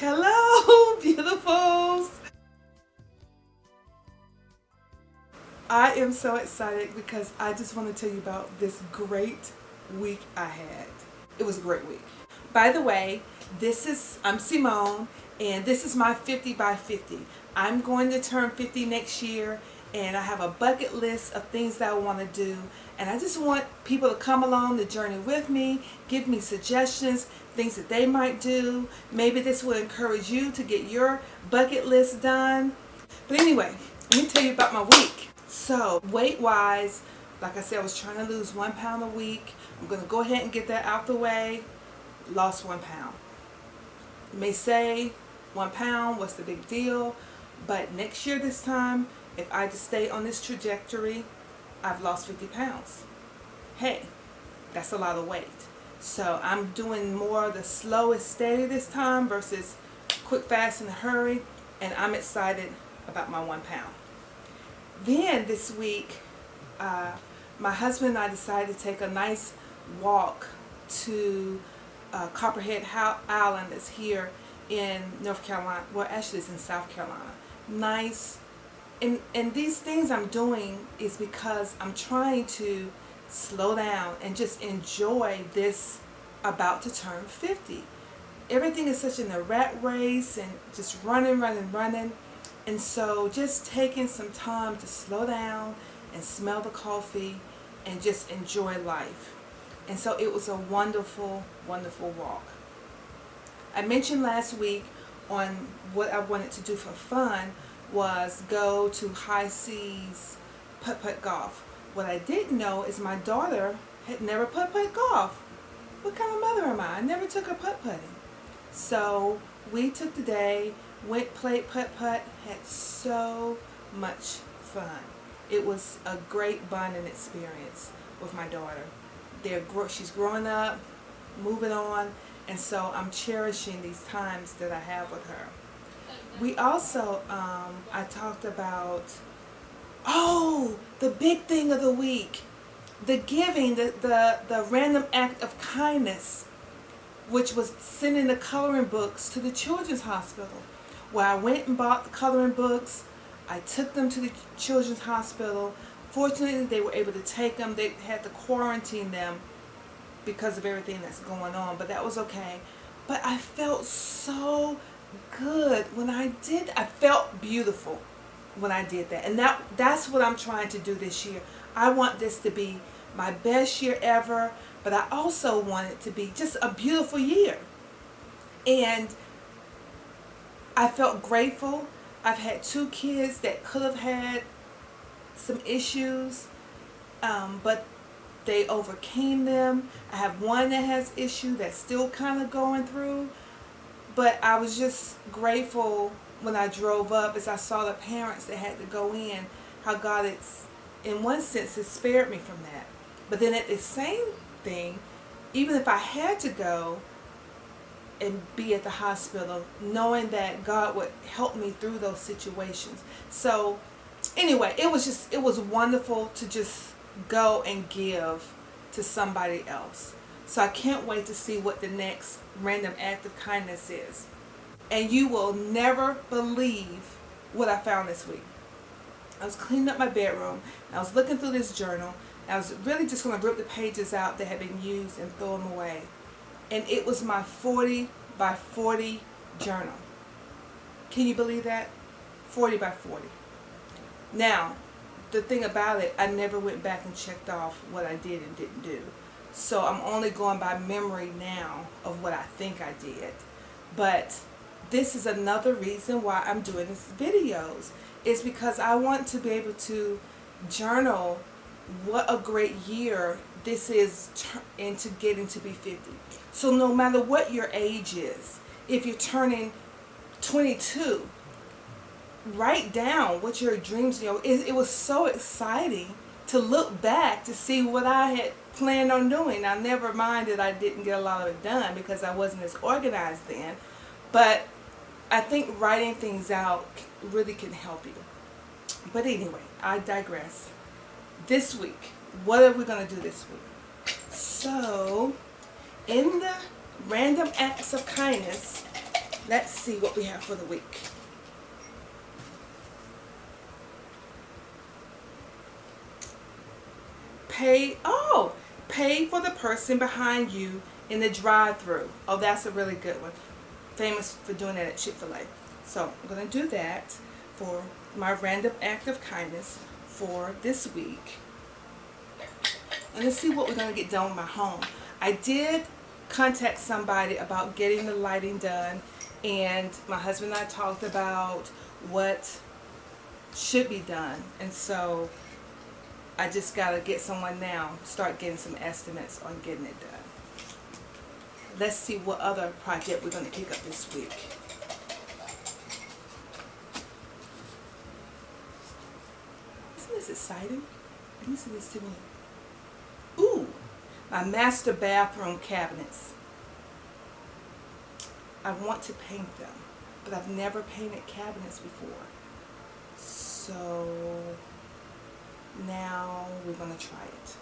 Hello, beautifuls. I am so excited because I just want to tell you about this great week I had. It was a great week. By the way, I'm Simone, and this is my 50 by 50. I'm going to turn 50 next year, and I have a bucket list of things that I want to do. And I just want people to come along the journey with me, give me suggestions, things that they might do. Maybe this will encourage you to get your bucket list done. But anyway, let me tell you about my week. So, weight-wise, like I said, I was trying to lose 1 pound a week. I'm going to go ahead and get that out the way. Lost 1 pound. You may say, 1 pound, what's the big deal? But next year this time, if I just stay on this trajectory, I've lost 50 pounds. Hey, that's a lot of weight. So I'm doing more of the slow and steady this time versus quick, fast, in a hurry. And I'm excited about my 1 pound. Then this week, my husband and I decided to take a nice walk to Copperhead Island. That's here in North Carolina. Well, actually it's in South Carolina. Nice. And these things I'm doing is because I'm trying to slow down and just enjoy this about to turn 50. Everything is such in a rat race and just running. And so just taking some time to slow down and smell the coffee and just enjoy life. And so it was a wonderful, wonderful walk. I mentioned last week on what I wanted to do for fun was go to High Seas putt-putt golf. What I didn't know is my daughter had never putt-putt golf. What kind of mother am I? I never took her putt-putting. So we took the day, played putt-putt, had so much fun. It was a great bonding experience with my daughter. She's growing up, moving on, and so I'm cherishing these times that I have with her. We also, I talked about, the big thing of the week, the giving, the random act of kindness, which was sending the coloring books to the children's hospital. Where I went and bought the coloring books, I took them to the children's hospital. Fortunately, they were able to take them. They had to quarantine them because of everything that's going on, but that was okay. But I felt so good when I did. I felt beautiful when I did that. And that's what I'm trying to do this year. I want this to be my best year ever, but I also want it to be just a beautiful year. And I felt grateful. I've had 2 kids that could have had some issues, but they overcame them. I have one that has issue that's still kind of going through. But I was just grateful when I drove up as I saw the parents that had to go in, how God, in one sense, has spared me from that. But then at the same thing, even if I had to go and be at the hospital, knowing that God would help me through those situations. So anyway, it was wonderful to just go and give to somebody else. So I can't wait to see what the next random act of kindness is. And you will never believe what I found this week. I was cleaning up my bedroom, and I was looking through this journal, and I was really just going to rip the pages out that had been used and throw them away. And it was my 40 by 40 journal. Can you believe that? 40 by 40. Now, the thing about it, I never went back and checked off what I did and didn't do. So I'm only going by memory now of what I think I did. But this is another reason why I'm doing these videos. Is because I want to be able to journal what a great year this is into getting to be 50. So no matter what your age is, if you're turning 22, write down what your dreams are. It was so exciting to look back to see what I had planned on doing. Now, never mind that I didn't get a lot of it done because I wasn't as organized then. But I think writing things out really can help you. But anyway, I digress. This week, what are we going to do this week? So, in the random acts of kindness, Let's see what we have for the week. Pay for the person behind you in the drive-thru. Oh, that's a really good one. Famous for doing that at Chick-fil-A. So I'm going to do that for my random act of kindness for this week. And let's see what we're going to get done with my home. I did contact somebody about getting the lighting done, and my husband and I talked about what should be done, and so I just got to get someone now, start getting some estimates on getting it done. Let's see what other project we're going to pick up this week. Isn't this exciting? Listen to this to me. Ooh, my master bathroom cabinets. I want to paint them, but I've never painted cabinets before. So now we're going to try it.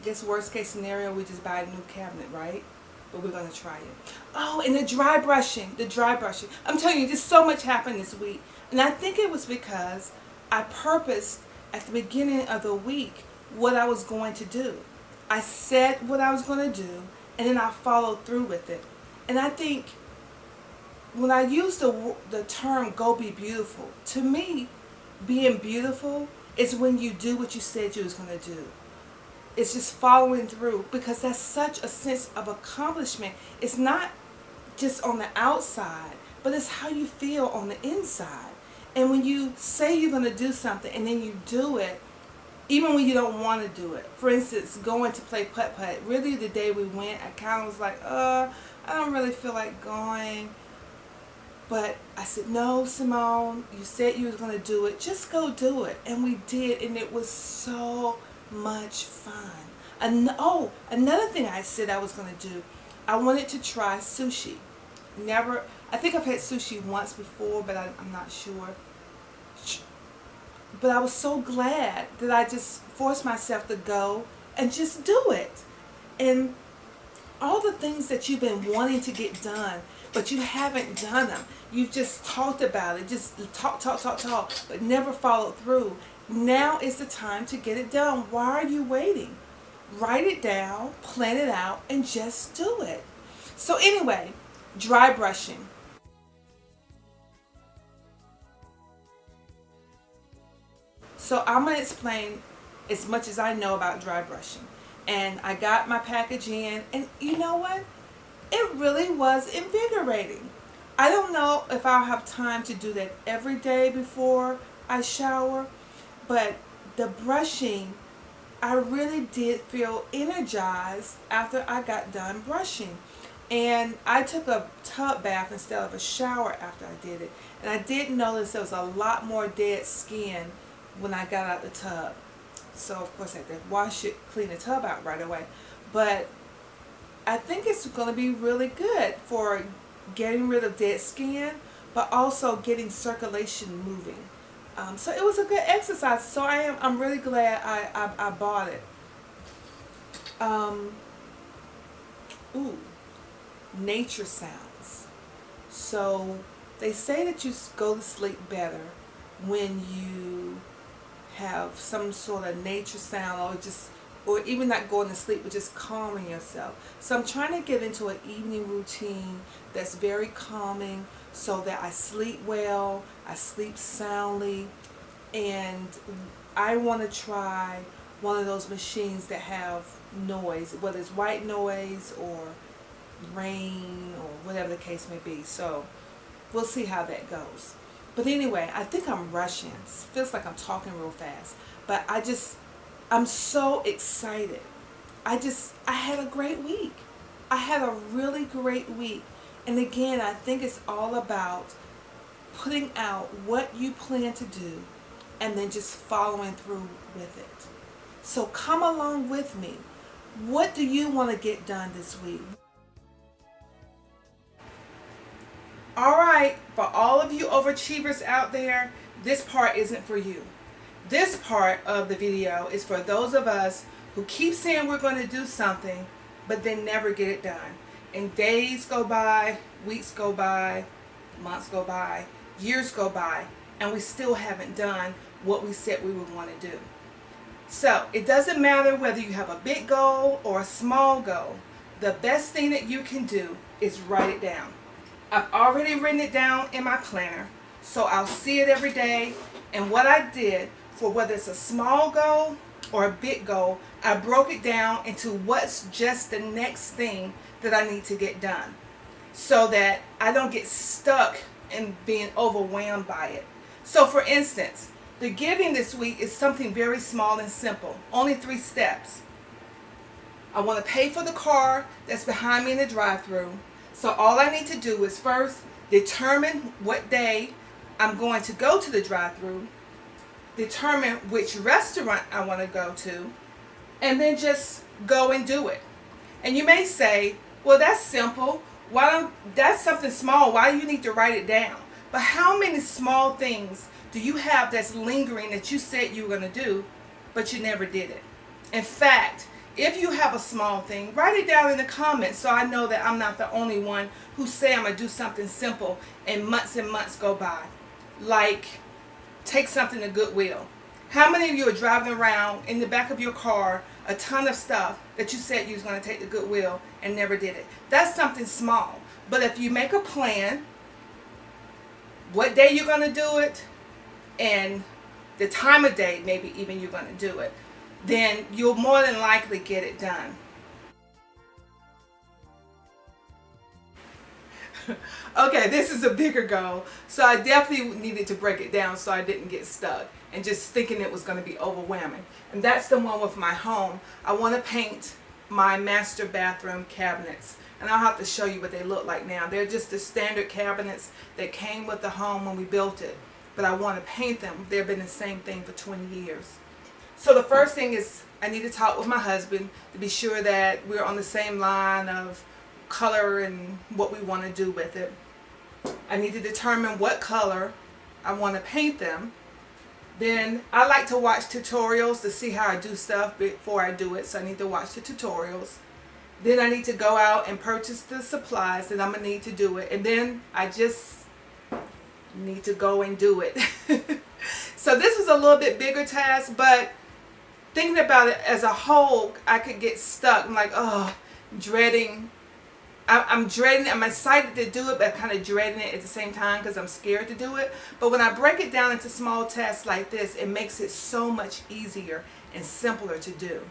Guess worst case scenario, we just buy a new cabinet, right? But we're going to try it. Oh, and the dry brushing. I'm telling you, just so much happened this week. And I think it was because I purposed at the beginning of the week what I was going to do. I said what I was going to do, and then I followed through with it. And I think when I use the term "go be beautiful," to me, being beautiful is when you do what you said you was going to do. It's just following through, because that's such a sense of accomplishment. It's not just on the outside, but it's how you feel on the inside. And when you say you're going to do something and then you do it, even when you don't want to do it. For instance, going to play putt-putt. Really, the day we went, I kind of was like, I don't really feel like going. But I said, no, Simone, you said you was going to do it. Just go do it. And we did, and it was so much fun. Another thing I said I was going to do, I wanted to try sushi. I think I've had sushi once before, but I'm not sure. But I was so glad that I just forced myself to go and just do it. And all the things that you've been wanting to get done, but you haven't done them. You've just talked about it, just talk, but never followed through. Now is the time to get it done. Why are you waiting? Write it down, plan it out, and just do it. So anyway, dry brushing. So I'm going to explain as much as I know about dry brushing. And I got my package in, and you know what? It really was invigorating. I don't know if I'll have time to do that every day before I shower, but the brushing, I really did feel energized after I got done brushing. And I took a tub bath instead of a shower after I did it. And I did notice there was a lot more dead skin when I got out the tub. So of course I had to wash it, clean the tub out right away. But I think it's going to be really good for getting rid of dead skin, but also getting circulation moving. So it was a good exercise. So I'm really glad I bought it. Nature sounds. So they say that you go to sleep better when you have some sort of nature sound, or even not going to sleep, but just calming yourself. So I'm trying to get into an evening routine that's very calming, so that I sleep well, I sleep soundly. And I want to try one of those machines that have noise, whether it's white noise or rain or whatever the case may be. So we'll see how that goes. But anyway, I think I'm rushing. It feels like I'm talking real fast. But I'm so excited. I had a great week. I had a really great week. And again, I think it's all about putting out what you plan to do and then just following through with it. So come along with me. What do you want to get done this week? All right, for all of you overachievers out there, this part isn't for you. This part of the video is for those of us who keep saying we're going to do something, but then never get it done. And days go by, weeks go by, months go by, years go by, and we still haven't done what we said we would want to do. So it doesn't matter whether you have a big goal or a small goal. The best thing that you can do is write it down. I've already written it down in my planner, so I'll see it every day. And what I did for whether it's a small goal or a big goal, I broke it down into what's just the next thing that I need to get done, so that I don't get stuck in being overwhelmed by it. So for instance, the giving this week is something very small and simple, only 3 steps. I want to pay for the car that's behind me in the drive-thru. So all I need to do is first determine what day I'm going to go to the drive-thru, determine which restaurant I want to go to, and then just go and do it. And you may say, well, that's simple. That's something small. Why do you need to write it down? But how many small things do you have that's lingering that you said you were going to do, but you never did it? In fact, if you have a small thing, write it down in the comments so I know that I'm not the only one who say I'm going to do something simple and months go by. Like, take something to Goodwill. How many of you are driving around in the back of your car a ton of stuff that you said you was going to take to Goodwill and never did it? That's something small. But if you make a plan, what day you're going to do it, and the time of day maybe even you're going to do it, then you'll more than likely get it done. Okay, this is a bigger goal, so I definitely needed to break it down so I didn't get stuck and just thinking it was going to be overwhelming. And that's the one with my home. I want to paint my master bathroom cabinets, and I'll have to show you what they look like now. They're just the standard cabinets that came with the home when we built it, but I want to paint them. They've been the same thing for 20 years. So the first thing is I need to talk with my husband to be sure that we're on the same line of color and what we want to do with it. I need to determine what color I want to paint them. Then I like to watch tutorials to see how I do stuff before I do it, so I need to watch the tutorials. Then I need to go out and purchase the supplies that I'm going to need to do it, and then I just need to go and do it. So this was a little bit bigger task, but thinking about it as a whole, I could get stuck. I'm like, oh, dreading. I'm dreading it. I'm excited to do it, but I'm kind of dreading it at the same time because I'm scared to do it. But when I break it down into small tasks like this, it makes it so much easier and simpler to do.